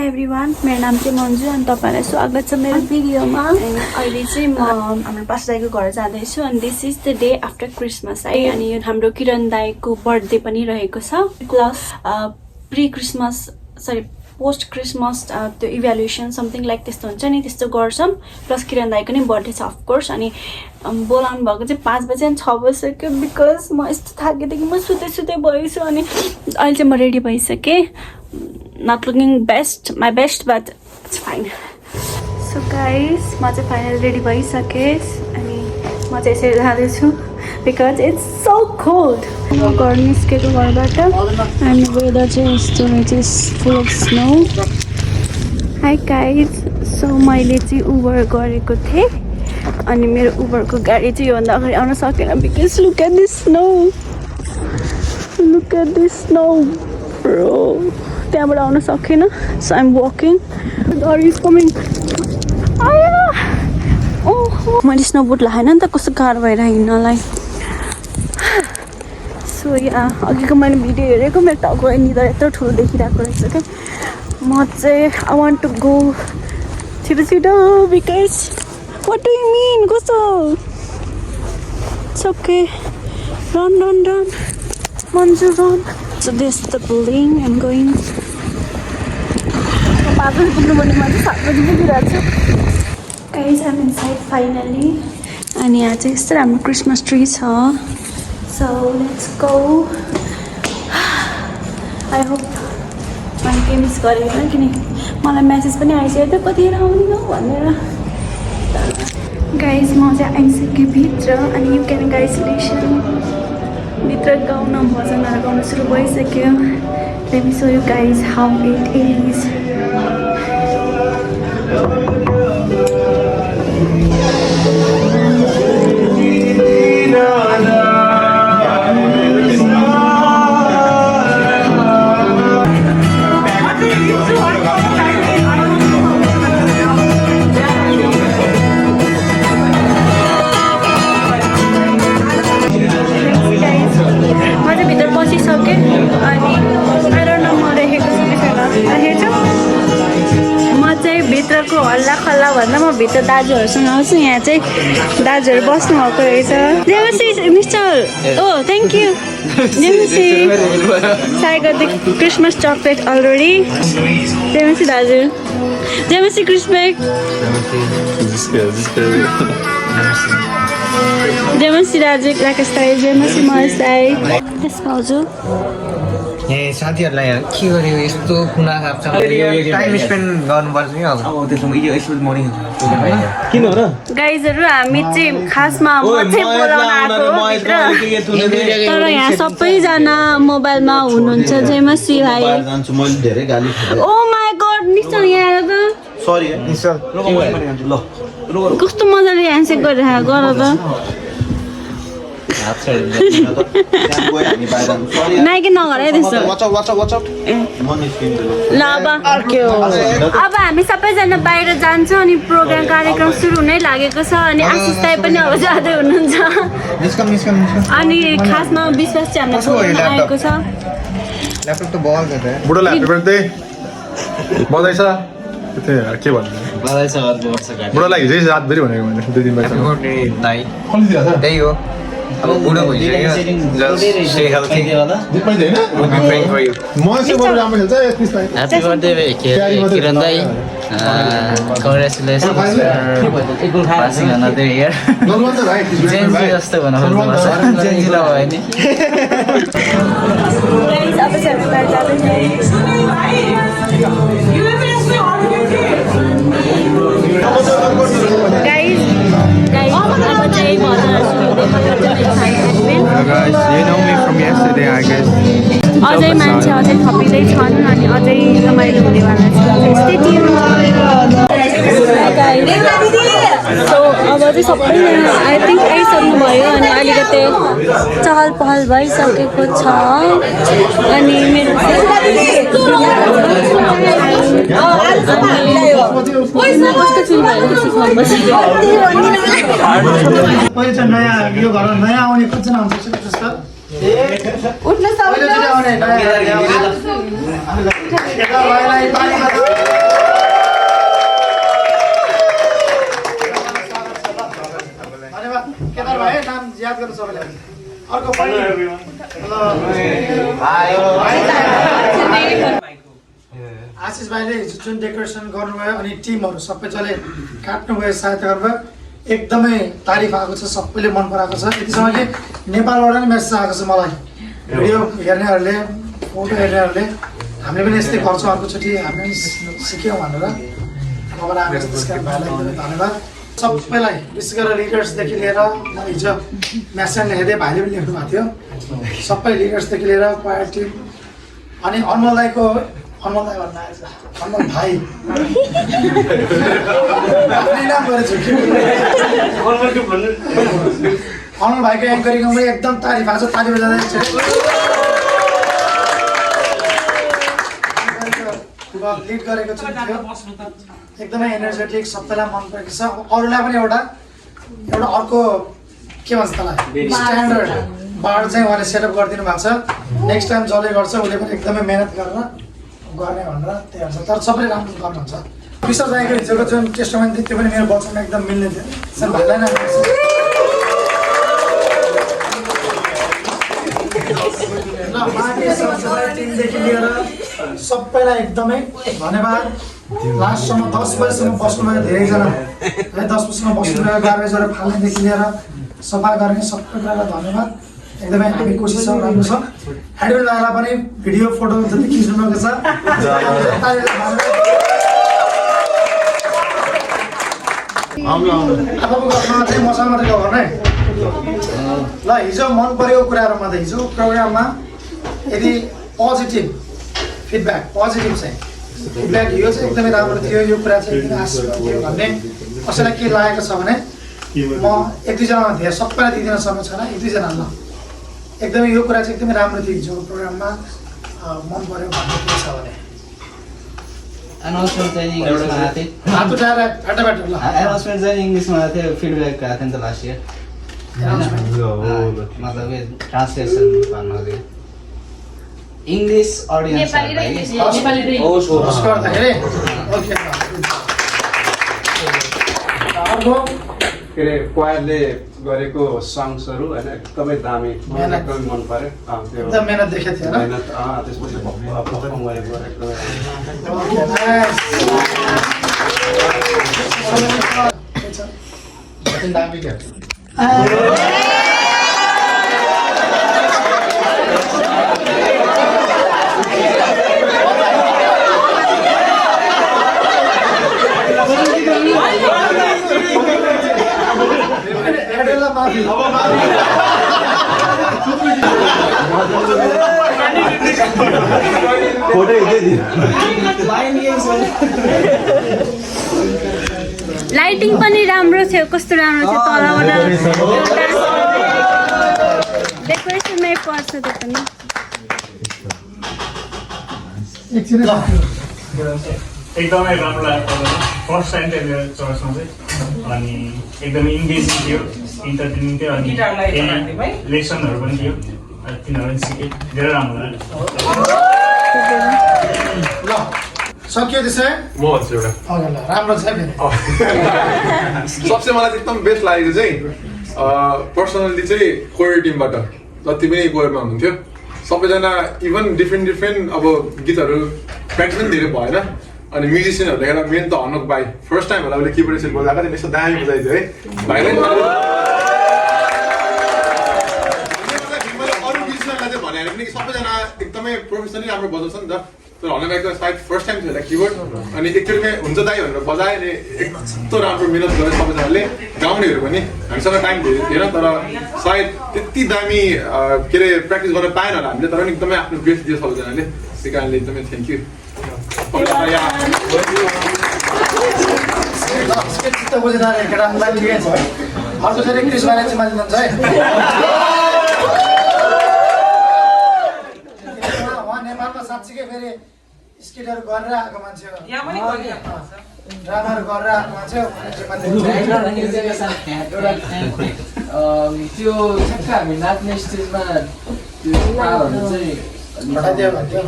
Hi everyone, मेरो नाम चाहिँ मन्जु अनि तपाईहरुलाई स्वागत छ मेरो भिडियोमा। अहिले चाहिँ म हाम्रो पास दाइको घर जाँदैछु अनि this is the day after Christmas है। अनि हाम्रो किरण दाइको बर्थडे पनि रहेको छ plus pre Christmas post Christmas त्यो इभ्यालुएसन समथिङ लाइक त्यस्तो हुन्छ नि त्यस्तो गर्छौं। प्लस किरण दाइको नै बर्थडे छ अफ कोर्स। अनि बोलाउनु भएको चाहिँ 5 बजे अनि 6 बजिसक्यो बिकज म यस्तो थाकेँ कि म सुते भएछु। अनि अहिले चाहिँ म रेडी भइसकेँ। Not looking my best, but it's fine. So guys, म चाहिँ फाइनल रेडी भइसकेँ अनि म चाहिँ यसरी जाँदैछु because it's so cold. म घर निस्केको घरबाट अनि वेदर चाहिँ यस्तो चाहिँ full of snow. Hi guys, so मैले चाहिँ उबर गरेको थिएँ अनि मेरो उबरको गाडी चाहिँ योभन्दा अगाडि आउन सकेन because look at this snow. Look at this snow, bro. त्यहाँबाट आउन सकेन so I'm walking. Are you coming? मैले स्नोबोट लगाएन नि त कस्तो गाह्रो भएर हिँड्नलाई। सो अघिको मैले भिडियो हेरेको मेरो टाउको निधार यत्रो ठुलो देखिरहेको रहेछ क्या। म चाहिँ I want to go छिटो because what do you mean कस्तो it's okay run Manju run. So this is the building I'm going. 5 बजे पुग्नुपर्ने म चाहिँ 7 बजे पुगिरहेको छु। Guys, I'm inside finally. अनि यहाँ चाहिँ यस्तो राम्रो क्रिसमस ट्री छ। So let's go. I hope मैले केही मिस गरेन किन मलाई मेसेज पनि आइसक्यो त कतिखेर आउने हो भनेर। गाइज म चाहिँ आइसकेँ भित्र अनि यु क्यान गाइज लिसन भित्र गाउन भजनहरू गाउन सुरु भइसक्यो। Let me show you guys how it is. भित्रको हल्ला खल्ला भन्दा म भित्र दाजुहरूसँग आउँछु। यहाँ चाहिँ दाजुहरू बस्नु भएको रहेछ। जेमसी मिस्टर ओ थ्याङ्क यू जेमसी साई got the Christmas chocolate already. जेमसी दाजु जेमसी क्रिस्पेक जेमसी दाजु राकेशताई जेमसी मसाई यस भाउजू साथीहरुलाई के गर्यो यस्तो कुना खाप्छ टाइम स्पेन्ड गर्नुपर्छ नि अब त्यसमा यो एक्सपेक्ट मर्निङ किन हो र गाइजहरु हामी चाहिँ खासमा म चाहिँ बोलाउन आएको तर यहाँ सबैजना मोबाइलमा हुनुहुन्छ जेमसी भाइ ओ माय गॉड निस्टल यहाँ त सरी निस्टल ल कस्तो मजाले ह्यान्डसेक गरिरहेको गर त नाइके नगर है त्यस्तो ल अब हामी सबैजना बाहिर जान्छौँ अनि प्रोग्राम कार्यक्रम सुरु हुनै लागेको छ अनि आशिष दाइ पनि अब जाँदै हुनुहुन्छ अनि खासमा विश्वास चाहिँ हामीलाई आएको छ ल्यापटप त बल गर्छ बुढोलाई ह्यापी बर्थडे बधाई छ के भन्नु बधाई छ अर्को वर्ष गाडी बुढोलाई हिजै रातभरि भनेको मैले 2 दिन ह्यापी बर्थडे दाइ कति दिएको छ त्यही हो अब बुढो भइसक्यो जस्ट स्टे हेल्थी दिपमै हैन we'll be praying for you म चाहिँ बरु राम्रो खेल्छ यस पिसलाई Happy birthday, Kiran Dai. Congratulations for passing another year. Normal त भाइ Change जस्तो भन्न खोज्नु चेन्ज नभए नि गाइस अब चाहिँ हामी बाहिर जाँदैछौँ। गाइस अब चाहिँ भजनहरू guys you know me from yesterday I guess अझै मान्छे अझै थपिँदै छन् अनि अझै रमाइलो हुनेवाला छ। सो अब चाहिँ सबैजना आई थिङ्क आइसक्नु भयो अनि अलिकति चहल पहल भइसकेको छ अनि मेरो कस्तो फिल भयो नयाँ यो घर नयाँ आउने कतिजना आउँछ उठ्न सक्दैन गर्नु सबैले अर्को पनि आशिष भाइले हिजो जुन डेकोरेसन गर्नुभयो अनि टिमहरू सबैजनाले काट्नुभयो सहायता गर्नुभयो एकदमै तारिफ आएको छ सबैले मन पराएको छ यतिसम्म कि नेपालबाट पनि मेसेज आएको छ मलाई भिडियो हेर्नेहरूले फोटो हेर्नेहरूले हामीले पनि यस्तै गर्छौँ अर्कोचोटि हामीले पनि सिक्यौँ भनेर खबर आएको छ त्यस कारण भाइलाई एकदमै धन्यवाद सबैलाई विशेष गरेर लिडर्सदेखि लिएर हिजो म्यासेज हेर्दै भाइले पनि लेख्नु भएको थियो सबै लिडर्सदेखि लिएर क्वायर टिम अनि अनमोल दाईको अनमोल दाई भन्न आएछ अनमोल भाइ आफ्नै नाम गरेछु अनमोल भाइको एङ्करिङमा पनि एकदम तारिफ आएको छ ताली बजाउँदै लिड गरेको छु एकदमै एनर्जेटिक सबैलाई मन परेको छ अरूलाई पनि एउटा अर्को के भन्छ त्यसलाई स्ट्यान्डर्ड बार चाहिँ उहाँले सेटअप गरिदिनु भएको छ नेक्स्ट टाइम जसले गर्छ उसले पनि एकदमै मेहनत गरेर गर्ने भनेर त्यही हुन्छ तर सबैले राम्रो गर्नुहुन्छ विश्वास दाइको हिजोको जुन टेस्टमेन्ट थियो त्यो पनि मेरो वचनमा एकदम मिल्ने थियो सर भाइलाई नै टिमदेखि लिएर सबैलाई एकदमै धन्यवाद लास्टसम्म 10 बजीसम्म बस्नुभयो धेरैजना है 10 बजीसम्म बस्नुभयो गार्बेजहरू फाल्नेदेखि लिएर सफा गर्ने सबैलाई धन्यवाद एकदमै हामी खुसी छौँ राम्रो छ ह्यान्डल लगाएर पनि भिडियो फोटो जति खिच्नु भएको छ आफूको घरमा चाहिँ मसँग मात्रै गरौँ है ल हिजो मन परेको कुराहरूमा त हिजो प्रोग्राममा यदि पोजिटिभ फिडब्याक पोजिटिभ चाहिँ फिडब्याक यो चाहिँ एकदमै राम्रो थियो यो कुरा चाहिँ एकदमै आशिर्वाद थियो भन्ने कसैलाई के लागेको छ भने म एक दुईजनामा धेरै सबैलाई दिइदिन सक्नु छैन एक दुईजना ल एकदमै यो कुरा चाहिँ एकदमै राम्रो थियो हिजोको प्रोग्राममा मन पऱ्यो भन्ने के छ भने अनाउन्समेन्ट चाहिँ इङ्ग्लिसमा आएको थियो हात उठाएर फाटाफाट ल अनाउन्समेन्ट चाहिँ इङ्ग्लिसमा आएको थियो फिडब्याक आएको थियो नि त लास्ट इयर मतलब ट्रान्सलेसन भन्नु थियो इङ्ग्लिस अडियन्सहरूलाई ओके अर्को के अरे क्वायरले गरेको सङ्ग्सहरू होइन एकदमै दामी मलाई एकदमै मन पर्यो त्यो एकदम मेहनत देखेको थियो मेहनत त्यसपछि पर्फर्म गरेको एकदमै दामी क्या लाइटिङ पनि राम्रो थियो कस्तो राम्रो थियो तलबाट डेकोरेसनमै पर्छ त्यो पनि एकदमै राम्रो लाग्यो फर्स्ट टाइम थियो मेरो चर्चमा चाहिँ अनि एकदमै इन्गेजिङ थियो इन्टरटेनिङ थियो अनि लेसनहरू पनि थियो तिनीहरू पनि सिकेँ धेरै राम्रो लाग्यो ल सक्यो त्यसै म भन्छु एउटा राम्रो छ सबसे मलाई एकदम बेस्ट लागेको चाहिँ पर्सनल्ली चाहिँ कोयर टिमबाट जति पनि कोयरमा हुनुहुन्थ्यो सबैजना इभन डिफ्रेन्ट अब गीतहरू प्र्याक्टिस पनि धेरै भएन अनि म्युजिसियनहरूले एउटा मेन त हनुक भाइ फर्स्ट टाइम होला उसले किबोर्ड सेट बोलाएको थियो यस्तो दामी बुझाइदियो है भाइलाई अरू म्युजिसियनलाई चाहिँ भने पनि सबैजना एकदमै प्रोफेसनली राम्रो बजाउँछ नि त तर हनुभाइको सायद फर्स्ट टाइम थियो होला किबोर्ड अनि एकचोटिमै हुन्छ दाइ भनेर बजायो अनि यस्तो राम्रो मिहिनेत गरे सबैजनाले गाउनेहरू पनि हामीसँग टाइम धेरै थिएन तर सायद त्यति दामी के अरे प्र्याक्टिस गर्न पाएन होला हामीले तर पनि एकदमै आफ्नो बेस्ट दियो सबैजनाले त्यही कारणले एकदमै थ्याङ्क यू चित्त बुझेर केटाहरूलाई ठिकै छ अर्कोचोटि क्रिस भाइलाई चाहिँ मानिदिनुहुन्छ है उहाँ नेपालमा साँच्चीकै फेरि स्किटहरू गरेर आएको मान्छे हो ड्रामाहरू गरेर आएको मान्छे हो त्यो ठ्याक्क हामी नाच्ने स्टेजमा त्यो चाहिँ हटाइदियो भन्थ्यो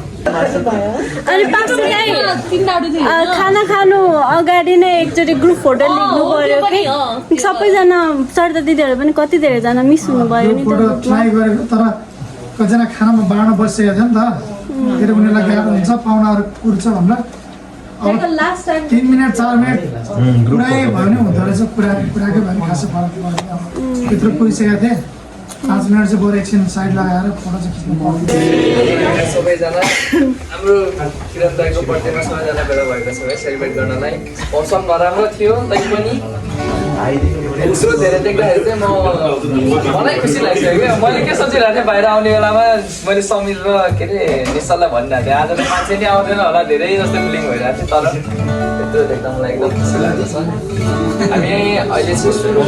अनि पास्टरलाई खाना खानु अगाडि नै एकचोटि ग्रुप फोटो लिनु पर्यो कि सबैजना सरदा दिदीहरू पनि कति धेरैजना मिस हुनुभयो नि फोटो ट्राई गरेको तर कतिजना खानामा बाँड्न बसिसकेको थियो नि त फेरि उनीहरूलाई गाह्रो हुन्छ पाहुनाहरू कुर्छ भनेर अब 3 मिनट 4 मिनट कुरै भयो भने हुँदो रहेछ कुराकै भयो भने खासै फरक पर्दैन त्यत्रो पुगिसकेको थिएँ 5 मिनट चाहिँ बरु एकछिन साइड लगाएर फोटो चाहिँ खिच्नु पर्दैन सबैजना हाम्रो किरण दाइको बर्थडेमा सबैजना भेला भएको छ है सेलिब्रेट गर्नलाई मौसम नराम्रो थियो तैपनि यत्रो धेरै देख्दाखेरि चाहिँ मलाई खुसी लाग्छ क्या मैले के सोचिरहेको थिएँ बाहिर आउने बेलामा मैले समीर र के अरे निशालाई भनिरहेको थिएँ आज त मान्छे नै आउँदैन होला धेरै जस्तो फिलिङ भइरहेको थियो तर यत्रो देख्दा मलाई एकदम खुसी लाग्दैछ हामी अहिले चाहिँ सुरु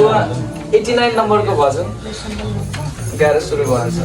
89 नम्बरको भजन गाएर सुरु भएको छ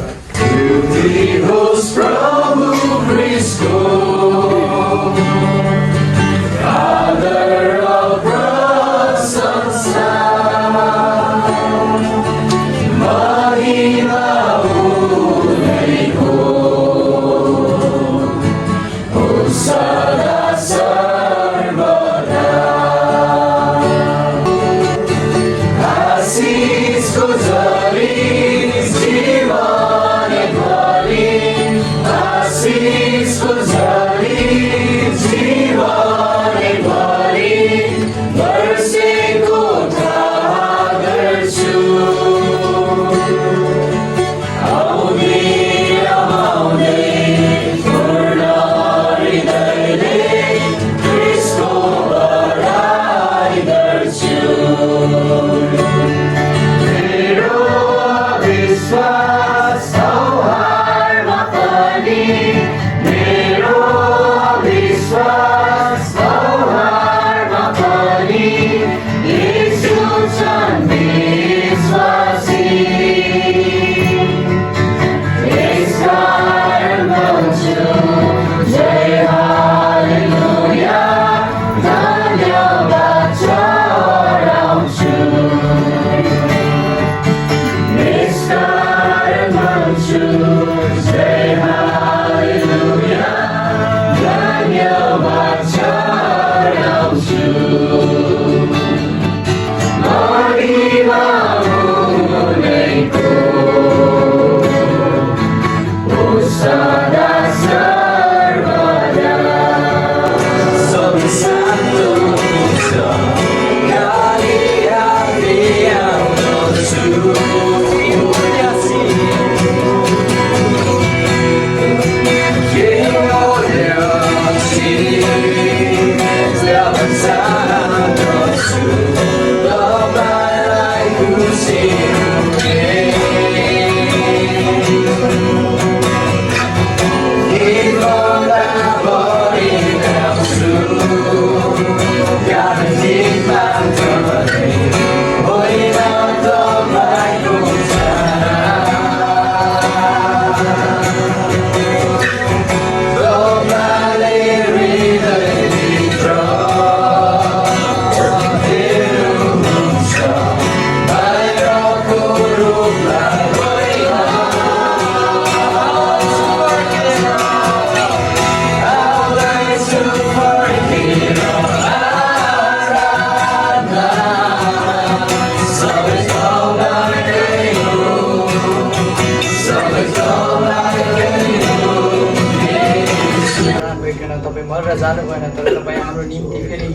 मरेर जानु भएन तर तपाईँ हाम्रो निम्ति फेरि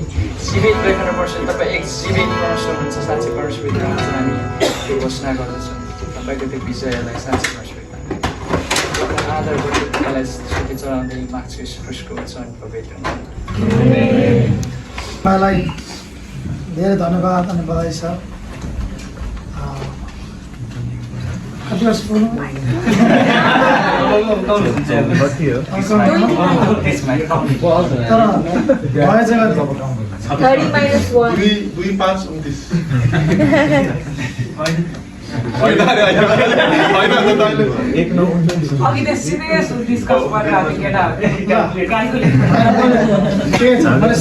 जीवित 100% तपाईँ एक जीवित परमेश्वर हुनुहुन्छ साँच्चै परमेश्वर हुन्छ हामी त्यो घोषणा गर्दछौँ तपाईँको त्यो विजयलाई साँच्चै परमेश्वर आदर गर्दै तपाईँलाई स्तुति चढाउँदै माग्छु यीशु ख्रीष्टको वचन पवित्र तपाईँलाई धेरै धन्यवाद अनि बधाई छ कति वर्ष पुग्नु तर भए जग्गा 30 minus 1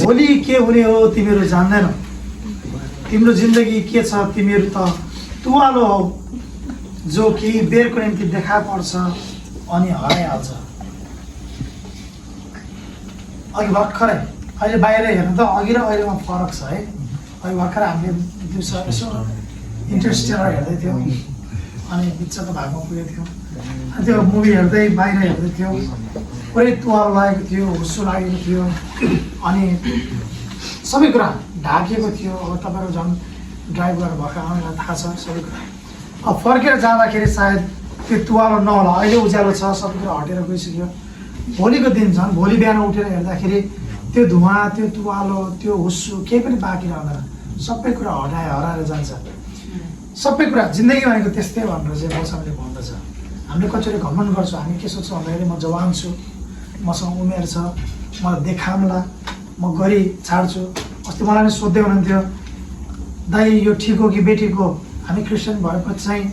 भोलि के हुने हो तिमीहरू जान्दैनौ तिम्रो जिन्दगी के छ तिमीहरू त तुवालो हो जो केही बेरको निम्ति देखा पर्छ अनि हराइहाल्छ अघि भर्खरै अहिले बाहिर हेर्नु त अघि र अहिलेमा फरक छ है। अघि भर्खर हामीले दिउँसो यसो इन्टरस्टेलर हेर्दै थियौँ अनि बिचको भागमा पुगेको थियौँ। अनि त्यो मुभी हेर्दै बाहिर हेर्दै थियौँ, पुरै तुवालो लागेको थियो, हुस्सो लागेको थियो अनि सबै कुरा ढाकिएको थियो। अब तपाईँहरू झन् ड्राइभ गरेर भएका आउनेलाई थाहा छ सबै कुरा। अब फर्केर जाँदाखेरि सायद त्यो तुवालो नहोला, अहिले उज्यालो छ, सबै कुरा हटेर गइसक्यो। भोलिको दिन झन् भोलि बिहान उठेर हेर्दाखेरि त्यो धुवा, त्यो तुवालो, त्यो हुस्सो केही पनि बाँकी रहँदैन, सबै कुरा हराएर जान्छ। सबै कुरा जिन्दगी भनेको त्यस्तै भनेर चाहिँ मौसमले भन्दछ। हामीले कतिचोटि घमण्ड गर्छौँ, हामी के सोच्छौँ भन्दाखेरि म जवान छु, मसँग उमेर छ, मलाई देखामला, म गरी छाड्छु। अस्ति मलाई नै सोध्दै हुनुहुन्थ्यो, दाइ यो ठिक हो कि बेठिक हो, हामी क्रिस्चियन भएपछि चाहिँ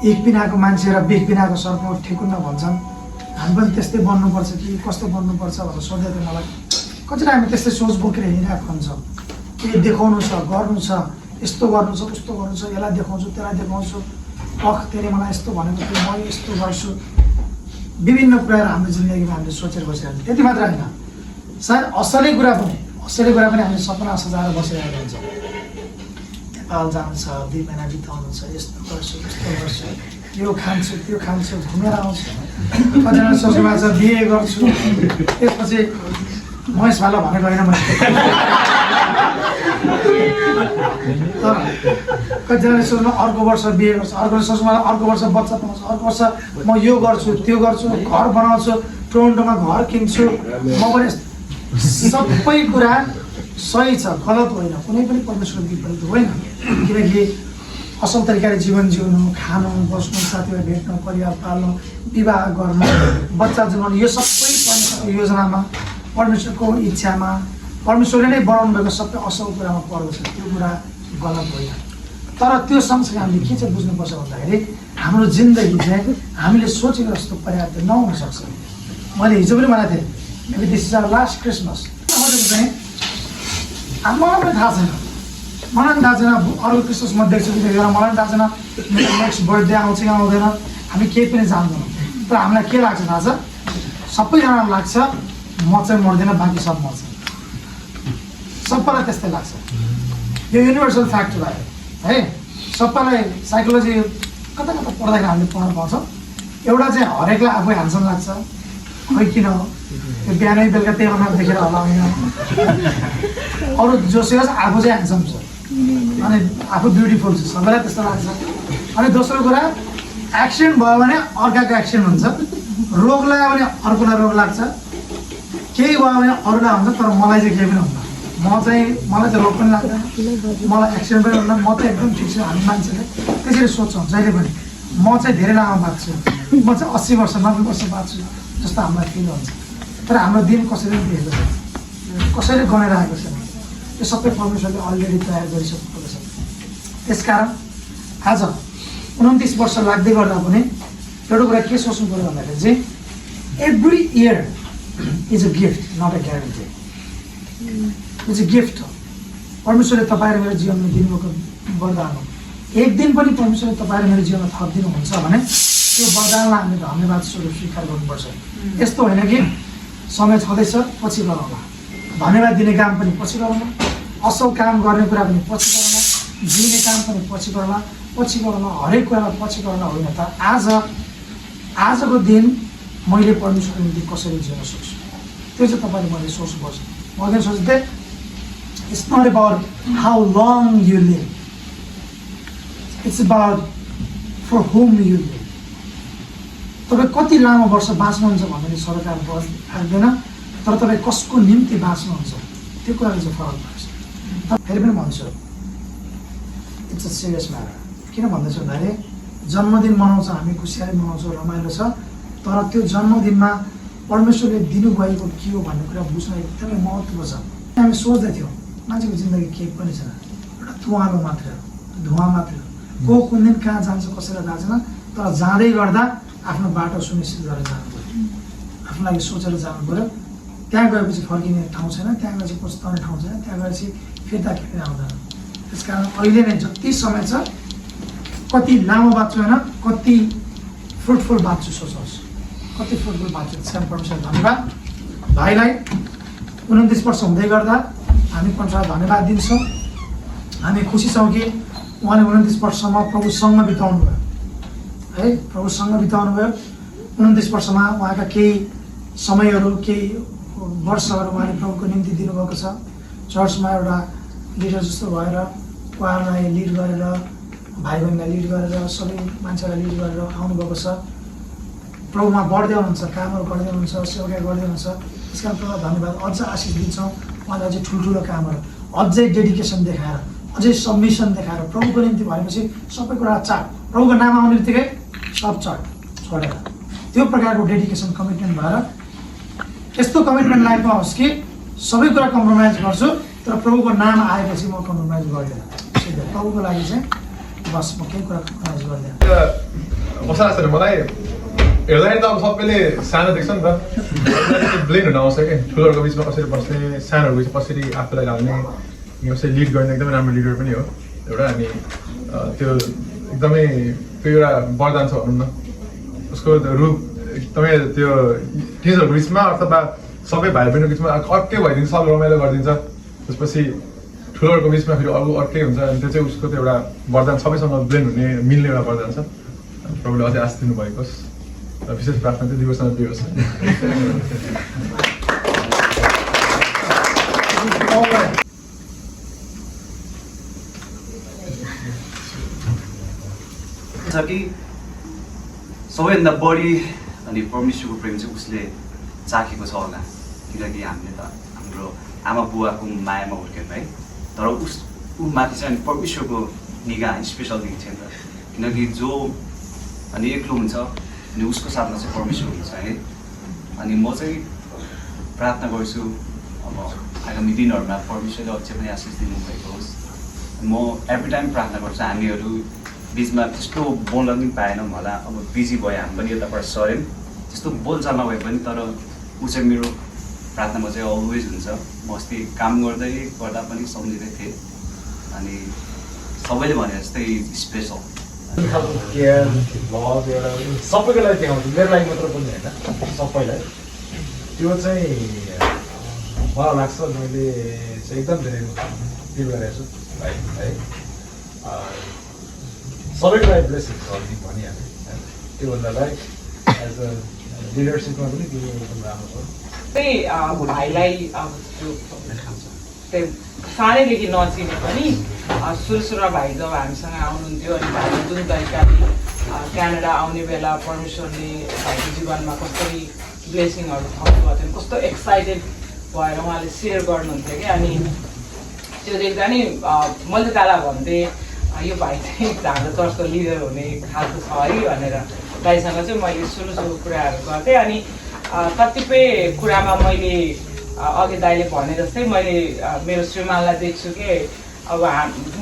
एक बिनाको मान्छे र बिख बिनाको सर्प ठिक हुन्न भन्छन्, हामी पनि त्यस्तै बन्नुपर्छ कि कस्तो बन्नुपर्छ भनेर सोध्दै थियो मलाई। कतिवटा हामी त्यस्तै सोच बोकेर हिँडिरहेको हुन्छौँ, के देखाउनु छ, गर्नु छ, यस्तो गर्नु छ, उस्तो गर्नु छ, यसलाई देखाउँछु, त्यसलाई देखाउँछु, त्यसले मलाई यस्तो भनेको थियो, म यस्तो गर्छु। विभिन्न कुराहरू हाम्रो जिन्दगीमा हामीले सोचेर बसिरहेको छ। त्यति मात्र होइन, सायद असलै कुरा पनि हामीले सपना सजाएर बसिरहेको हुन्छौँ। नेपाल जानु छ, 2 महिना बिताउनु छ, यस्तो गर्छु, यस्तो गर्छु, यो खान्छु, त्यो खान्छु, घुमेर आउँछु। कतिजना सोच्नुमा छ बिहे गर्छु, त्यसपछि महेश भाला भनेको होइन मैले। तर कतिजनाले सोच्नु अर्को वर्ष बिहे गर्छ, अर्को सोच्नु अर्को वर्ष बच्चा पाउँछ, अर्को वर्ष म यो गर्छु, त्यो गर्छु, घर बनाउँछु, टोरन्टोमा घर किन्छु, म पनि सबै कुरा सही छ, गलत होइन, कुनै पनि परमेश्वरको विपरीत होइन। किनकि असल तरिकाले जीवन जिउनु, खानु, बस्नु, साथीभाइ भेट्नु, परिवार पाल्नु, विवाह गर्नु, बच्चा जन्माउनु, यो सबै परमेश्वरको योजनामा, परमेश्वरको इच्छामा, परमेश्वरले नै बनाउनु भएको सबै असल कुरामा पर्दछ, त्यो कुरा गलत होइन। तर त्यो सँगसँगै हामीले के चाहिँ बुझ्नुपर्छ भन्दाखेरि हाम्रो जिन्दगी चाहिँ हामीले सोचेको जस्तो पर्याप्त नहुन सक्छ। मैले हिजो पनि भनेको थिएँ, maybe this is our last Christmas. चाहिँ मलाई पनि थाहा छैन, मलाई पनि थाहा छैन अरू क्रिसमस म देख्छु कि देख्दैन, मलाई पनि थाहा छैन मेरो नेक्स्ट बर्थडे आउँछ कि आउँदैन, हामी केही पनि जान्दैनौँ। तर हामीलाई के लाग्छ थाहा छ, सबैजनालाई लाग्छ म चाहिँ मर्दैन, बाँकी सब मर्छ, सबैलाई त्यस्तै लाग्छ। यो युनिभर्सल फ्याक्ट भयो है, सबैलाई साइकोलोजी कता कता पढ्दाखेरि हामीले पढ्न पाउँछौँ। एउटा चाहिँ हरेकलाई आफै ह्यान्डसम लाग्छ, खै किन हो, त्यो बिहानै बेलुका त्यही अनुहार देखेर होला होइन, अरू जोसँग आफू चाहिँ ह्यान्डसम छ अनि आफू ब्युटिफुल छ, सबैलाई त्यस्तो लाग्छ। अनि दोस्रो कुरा, एक्सिडेन्ट भयो भने अर्काको एक्सिडेन्ट हुन्छ, रोग लाग्यो भने अर्कोलाई रोग लाग्छ, केही भयो भने अरूलाई हुन्छ, तर मलाई चाहिँ केही पनि हुन्न। मलाई चाहिँ रोग पनि लाग्दैन, मलाई एक्सिडेन्ट पनि हुन्न, म चाहिँ एकदम ठिक छु। हामी मान्छेले त्यसरी सोच्छौँ जहिले पनि, म चाहिँ धेरै लामो बाँच्छु, म चाहिँ 80 वर्ष 90 वर्ष बाँच्छु जस्तो हामीलाई फिल हुन्छ। तर हाम्रो दिन कसैले पनि देखेको छैन, कसैले गनाइरहेको छैन, त्यो सबै परमेश्वरले अलरेडी तयार गरिसक्नु छ। त्यसकारण आज 29 वर्ष लाग्दै गर्दा पनि एउटा कुरा के सोच्नु पऱ्यो भन्दाखेरि चाहिँ every year is a gift, not a guarantee. यो चाहिँ गिफ्ट हो, परमेश्वरले तपाईँ र मेरो जीवनमा दिनुभएको वरदान हो। एक दिन पनि परमेश्वरले तपाईँ र मेरो जीवनमा थपिदिनुहुन्छ भने त्यो वरदानलाई हामीले धन्यवाद स्वरूप स्वीकार गर्नुपर्छ। यस्तो होइन कि समय छँदैछ पछि गरौँला, धन्यवाद दिने काम पनि पछि गरौँला, असल काम गर्ने कुरा पनि पछि गरौँला, जिउने काम पनि पछि गरौँला, हरेक कुरालाई पछि गरौँला होइन। त आजको दिन मैले परमेश्वरको निम्ति कसरी जिउन सक्छु, त्यो चाहिँ तपाईँले मैले सोच्नुपर्छ। मैले सोच्दै it's not about how long you live, it's about for whom you live. तपाईँ कति लामो वर्ष बाँच्नुहुन्छ भन्ने सरकार राख्दैन, तर तपाईँ कसको निम्ति बाँच्नुहुन्छ त्यो कुराले चाहिँ फरक पर्छ। फेरि पनि भन्छु, इट्स अ सिरियस म्याटर। किन भन्दैछु भन्दाखेरि जन्मदिन मनाउँछौँ हामी, खुसियाली मनाउँछौँ, रमाइलो छ, तर त्यो जन्मदिनमा परमेश्वरले दिनुभएको के हो भन्ने कुरा बुझ्न एकदमै महत्त्व छ। हामी सोच्दै थियौँ मान्छेको जिन्दगी केही पनि छैन, एउटा तुवालो मात्रै हो, धुवा मात्रै हो, को कुन दिन कहाँ जान्छ कसैलाई थाहा छैन। तर जाँदै गर्दा आफ्नो बाटो सुनिश्चित गरेर जानु पऱ्यो, आफ्नो लागि सोचेर जानु पऱ्यो। त्यहाँ गएपछि फर्किने ठाउँ छैन, त्यहाँ गएपछि पछुताउने ठाउँ छैन, त्यहाँ गएपछि फिर्ता खेपेर आउँदैन। त्यस कारण अहिले नै जति समय छ, कति लामो बाँच्छु होइन, कति फ्रुटफुल बाँच्छु सोच्नुहोस्, कति फ्रुटफुल बाँच्छु। त्यसकारण परमेश्वर धन्यवाद। भाइलाई 29 वर्ष हुँदै गर्दा हामी परमेश्वरलाई धन्यवाद दिन्छौँ। हामी खुसी छौँ कि उहाँले 29 वर्षसम्म प्रभुसँग बिताउनु भयो है, प्रभुसँग बिताउनु भयो। 29 वर्षमा उहाँका केही समयहरू केही वर्षहरू उहाँले प्रभुको निम्ति दिनुभएको छ। चर्चमा एउटा लिडर जस्तो भएर उहाँलाई लिड गरेर भाइ बहिनीलाई लिड गरेर सबै मान्छेलाई लिड गरेर आउनुभएको छ। प्रभुमा बढ्दै हुनुहुन्छ, कामहरू गर्दै हुनुहुन्छ, सेवा गर्दै हुनुहुन्छ। त्यस कारण प्रभुलाई धन्यवाद, अझ आशिष दिन्छौँ। उहाँले अझै ठुल्ठुलो कामहरू, अझै डेडिकेसन देखाएर, अझै सबमिसन देखाएर प्रभुको निम्ति भनेपछि सबै कुरा चाट, प्रभुको नाम आउने बित्तिकै सब चाट छोडेर त्यो प्रकारको डेडिकेसन कमिटमेन्ट भएर यस्तो कमिटमेन्ट लाइफमा होस् कि सबै कुरा कम्प्रोमाइज गर्छु तर प्रभुको नाम आएपछि म कम्प्रोमाइज गर्दिनँ। प्रभुको लागि चाहिँ बस म केही कुरा कम्प्रोमाइज गर्दिनँ। कस्तो लाग्छ भने मलाई हेर्दाखेरि त अब सबैले सानो देख्छ नि त, ब्लेन हुन आउँछ कि ठुलोहरूको बिचमा कसरी बस्ने, सानोहरूको बिचमा कसरी आफूलाई ढाल्ने, कसरी लिड गर्ने एकदमै राम्रो लिडर पनि हो एउटा। अनि त्यो एकदमै त्यो एउटा वरदान छ भनौँ न, उसको रूप एकदमै त्यो टिचरहरूको बिचमा अथवा सबै भाइ बहिनीको बिचमा अर्कै भइदिन्छ, सब रमाइलो गरिदिन्छ। त्यसपछि ठुलोहरूको बिचमा फेरि अरू अर्कै हुन्छ। अनि त्यो चाहिँ उसको त्यो एउटा वरदान, सबैसँग ब्लेन्ड हुने मिल्ने एउटा वरदान छ। प्रभुले अझै आशिष दिनुभएको होस् र विशेष प्रार्थना चाहिँ दिवसमा दियोस्। छ कि सबैभन्दा बढी अनि परमेश्वरको प्रेम चाहिँ उसले चाखेको छ होला, किनकि हामीले त हाम्रो आमा बुवाको मायामा हुर्क्यौँ है। तर ऊ माथि चाहिँ अनि परमेश्वरको निगाह स्पेसल दिन्छ नि त, किनकि जो अनि एक्लो हुन्छ अनि उसको साथमा चाहिँ परमेश्वर हुन्छ है। अनि म चाहिँ प्रार्थना गर्छु अब आगामी दिनहरूमा परमेश्वरले अझै पनि आशिष दिनुभएको होस्। म एभ्री टाइम प्रार्थना गर्छु, हामीहरू बिचमा त्यस्तो बोल्न पनि पाएनौँ होला, अब बिजी भयो, हामी पनि यताबाट सर्यौँ, त्यस्तो बोलचाल नभए पनि तर ऊ चाहिँ मेरो प्रार्थनामा चाहिँ अलवेज हुन्छ। म अस्ति काम गर्दै गर्दा पनि सम्झिँदै थिएँ अनि सबैले भने जस्तै स्पेसल केयर लभ एउटा सबैको लागि देखाउँछु, मेरो लागि मात्र पनि होइन, सबैलाई। त्यो चाहिँ मलाई लाग्छ मैले चाहिँ एकदम धेरै फिल गरेको छु भाइ है। सबैको लागि ब्लेसिङ गरिदिउँ भनिहालेँ होइन। त्योभन्दा लाइक एज अ लिडरसिपमा पनि त्यो एकदम राम्रो छ। त्यही भाइलाई अब त्यो सानैदेखि नचिने पनि सुरुमा भाइ जब हामीसँग आउनुहुन्थ्यो अनि भाइले जुन तरिकाले क्यानाडा आउने बेला परमेश्वरले भाइको जीवनमा कसरी ब्लेसिङहरू थप्नुभएको थियो, कस्तो एक्साइटेड भएर उहाँले सेयर गर्नुहुन्थ्यो कि। अनि त्यो देख्दा नि मैले दादा भन्थेँ यो भाइ चाहिँ हाम्रो चर्चको लिडर हुने खालको छ है भनेर दाइसँग चाहिँ मैले सुरु कुराहरू गर्थेँ। अनि कतिपय कुरामा मैले अघि दाइले भने जस्तै मैले मेरो श्रीमानलाई देख्छु कि अब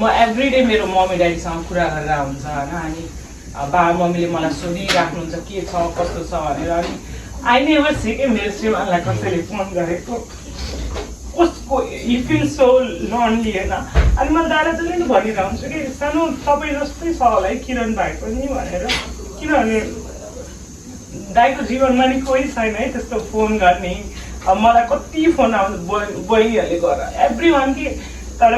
म एभ्रिडे मेरो मम्मी ड्याडीसँग कुरा गरेर हुन्छ होइन। अनि बाबा मम्मीले मलाई सोधिराख्नुहुन्छ के छ कस्तो छ भनेर। अनि आई नेभर सी कि मेरो श्रीमानलाई कसैले फोन गरेको उसको हि फिल सो लोन्ली होइन। अनि म दादा जसले नि भनिरहन्छु कि सानो तपाईँ जस्तै छ होला है किरण भाइ पनि भनेर, किनभने दाइको जीवनमा नि कोही छैन है त्यस्तो फोन गर्ने। अब मलाई कति फोन आउँछ बहिनीहरूले गर एभ्री वान कि, तर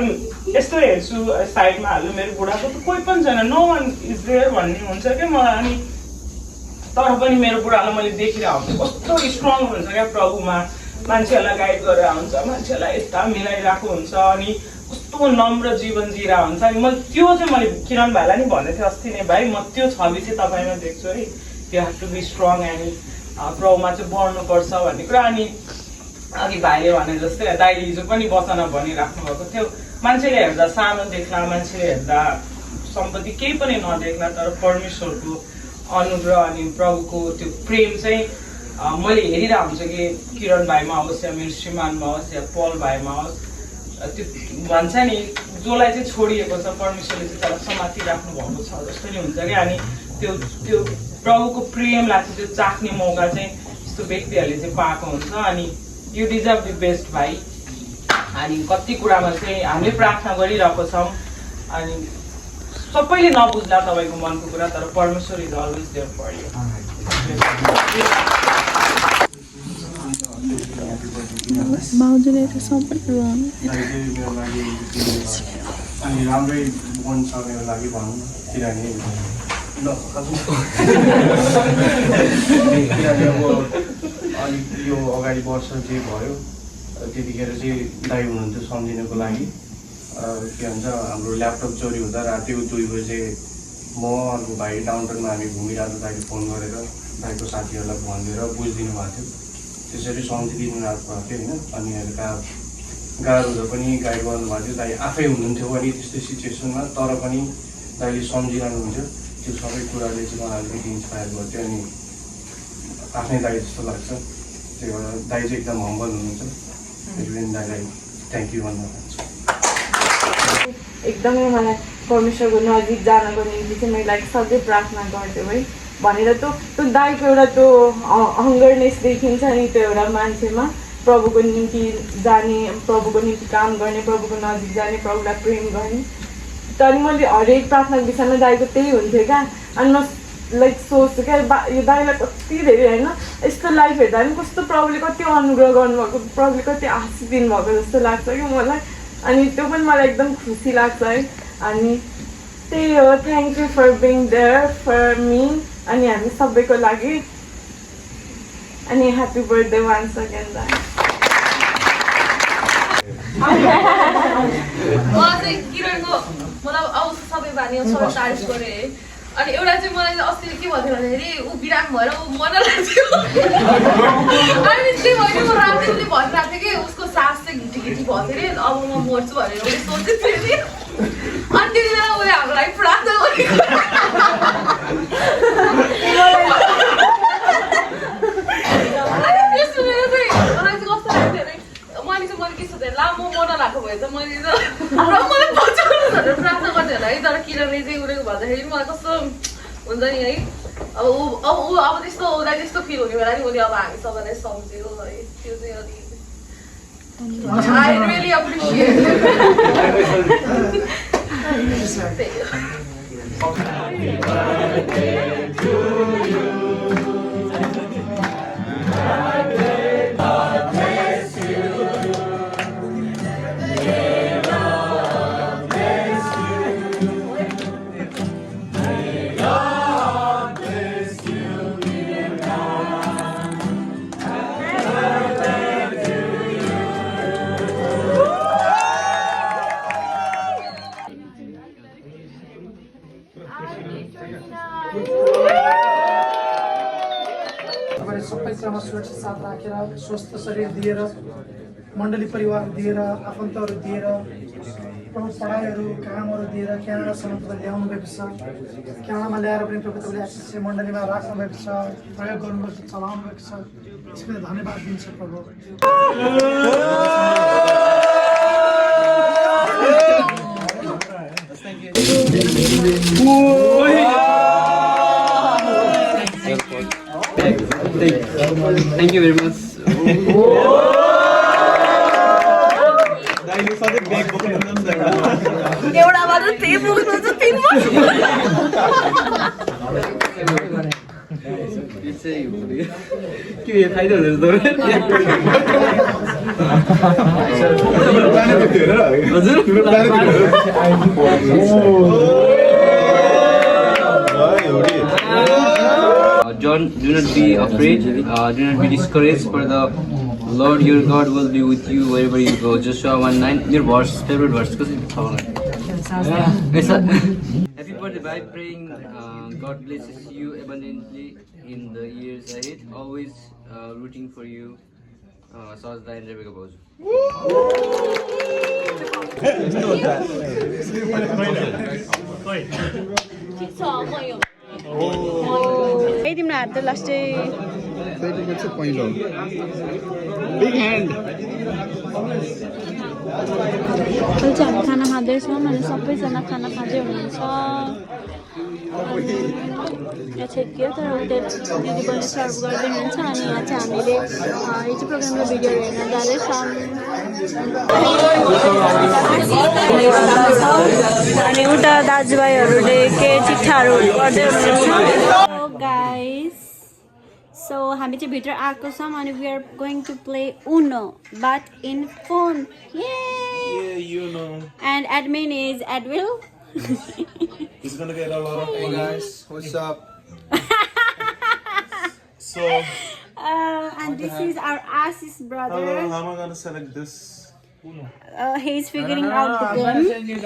यस्तो हेर्छु साइडमा हाल्नु मेरो बुढाको त कोही पनि छैन, नो वान इज देयर भन्ने हुन्छ क्या मलाई। अनि तर पनि मेरो बुढालाई मैले देखिरहेको हुन्छु कस्तो स्ट्रङ हुन्छ क्या प्रभुमा, मान्छेहरूलाई गाइड गरेर हुन्छ, मान्छेलाई यता मिलाइरहेको हुन्छ अनि कस्तो नम्र जीवन जिरहेको हुन्छ। अनि मैले त्यो चाहिँ मैले किरण भाइलाई नि भनेको थिएँ अस्ति नै, भाइ म त्यो छवि चाहिँ तपाईँमा देख्छु है, you have to be strong and प्रभुमा चाहिँ बढ्नुपर्छ भन्ने कुरा। अनि अघि भाइले भने जस्तै दाइले हिजो पनि वचनमा भनिराख्नु भएको थियो, मान्छेले हेर्दा सानो देख्ला, मान्छेले हेर्दा सम्पत्ति केही पनि नदेख्ला, तर परमेश्वरको अनुग्रह अनि प्रभुको त्यो प्रेम चाहिँ मैले हेरिरहेको हुन्छु कि किरण भाइमा होस् या मेरो श्रीमानमा होस् या पल भाइमा होस्, त्यो भन्छ नि जसलाई चाहिँ छोडिएको छ परमेश्वरले चाहिँ त्यसलाई समातिराख्नु भएको छ जस्तो नि हुन्छ क्या। अनि त्यो प्रभुको प्रेमलाई चाहिँ त्यो चाख्ने मौका चाहिँ यस्तो व्यक्तिहरूले चाहिँ पाएको हुन्छ। अनि यु डिजर्भ द बेस्ट भाइ। अनि कति कुरामा चाहिँ हामीले प्रार्थना गरिरहेको छौँ अनि सबैले नबुझ्ला तपाईँको मनको कुरा, तर परमेश्वर is always there for you. भाउजूले त सबै अनि राम्रै बोन छ मेरो लागि भनौँ न किनभने अलिक यो अगाडि वर्ष जे भयो त्यतिखेर चाहिँ दाइ हुनुहुन्थ्यो सम्झिनको लागि के भन्छ हाम्रो ल्यापटप चोरी हुँदा राति 2 बजे म अर्को भाइ डाउनटाउनमा हामी घुमिरहेको दाइले फोन गरेर दाइको साथीहरूलाई भनिदिएर बुझिदिनु भएको थियो त्यसरी सम्झिदिनु भएको थियो होइन अनि हल्का गाह्रो हुँदा पनि गाइड गर्नुभएको थियो दाइ आफै हुनुहुन्थ्यो अनि त्यस्तो सिचुएसनमा तर पनि दाइले सम्झिरहनुहुन्थ्यो त्यो सबै कुराले चाहिँ मलाई अलिकति इन्सपायर गर्थ्यो अनि आफ्नै दाइ जस्तो लाग्छ त्यही भएर दाइ चाहिँ एकदम हम्बल हुनुहुन्छ त्यसरी दाइलाई थ्याङ्क यू भन्न चाहन्छु एकदमै मलाई परमेश्वरको नजिक जानको निम्ति चाहिँ मैले सधैँ प्रार्थना गर्थेँ है भनेर त्यो दाइको एउटा त्यो हङ्गरनेस देखिन्छ नि त्यो एउटा मान्छेमा प्रभुको निम्ति जाने प्रभुको निम्ति काम गर्ने प्रभुको नजिक जाने प्रभुलाई प्रेम गर्ने अनि मैले हरेक प्रार्थनाको विषयमा दाइको त्यही हुन्थ्यो क्या अनि म लाइक सोच्छु क्या यो दाइलाई कति धेरै होइन यस्तो लाइफ हेर्दा पनि कस्तो प्रभुले कति अनुग्रह गर्नुभएको प्रभुले कति आशिष दिनुभएको जस्तो लाग्छ कि मलाई अनि त्यो पनि मलाई एकदम खुसी लाग्छ है अनि त्यही हो thank you for being there for me अनि हामी सबैको लागि अनि ह्याप्पी बर्थडे वान्स अगेन दाइ मलाई किरणको मतलब अब सबै बानी सबै तारिफ गरे है अनि एउटा चाहिँ मलाई अस्ति के भन्थ्यो भन्दाखेरि ऊ बिराम भएर ऊ मर्न लाग्थ्यो अनि त्यही भएर म राति उसले भनिरहेको थिएँ कि उसको सास चाहिँ घिटी घिटी भयो अरे अब म मर्छु भनेर उसले सोच्दै थियो नि अनि त्यति बेला उसले हाम्रो लागि प्रार्थना गरेको अनि त्यो सुनेर चाहिँ मलाई चाहिँ कस्तो लाग्थ्यो अरे मैले के सोधेँ ला म मर्न लागेको भए त मैले त मलाई बचाउनु भनेर प्रार्थना गर्थेँ होला है तर किरणले चाहिँ उडेको भन्दाखेरि मलाई कस्तो हुन्छ नि है अब अब त्यस्तो उसलाई त्यस्तो फिल हुने बेला नि उसले अब हामी सबैलाई सम्झ्यो है त्यो चाहिँ अलिक I really appreciate सबैसँग सुरक्षित साथ राखेर स्वस्थ शरीर दिएर मण्डली परिवार दिएर आफन्तहरू दिएर पढाइहरू कामहरू दिएर क्यानाडासम्म तपाईँ ल्याउनु भएको छ क्यानाडामा ल्याएर पनि तपाईँले एसएससी मण्डलीमा राख्नु भएको छ प्रयोग गर्नुभएको छ चलाउनु भएको छ त्यसको लागि धन्यवाद दिन्छु प्रभु Thank you very much. एउटा मात्र त्यही बोक्नु छ 3 वर्ष के फाइदा हुँदैन John, do not be afraid, do not be discouraged, for the Lord your God will be with you wherever you go. Joshua 1:9. Your verse, favorite verse. Happy birthday by praying God blesses you abundantly in the years ahead. Always rooting for you. Sajda and Rebecca Bozo. तिम्रो हात त लास्टै पहिलो big hand हामी खाना खाँदैछौँ अनि सबैजना खाना खाँदै हुनुहुन्छ यहाँ छेकियो तर उता दिदी पनि सर्भ गर्दै हुनुहुन्छ अनि यहाँ चाहिँ हामीले यो चाहिँ प्रोग्रामको भिडियोहरू हेर्न जाँदैछौँ अनि उता दाजुभाइहरूले के चिट्ठाहरू गर्दै हुनुहुन्छ गाइस So हामी चाहिँ भित्र आएको छौँ अनि we are going to play Uno but in phone. Yay! Yeah, you know. And admin is Adwil. He's gonna get a lot of Hey guys, what's up? So, And this is our Assis brother. hello, how am I gonna select this? He's figuring out the game.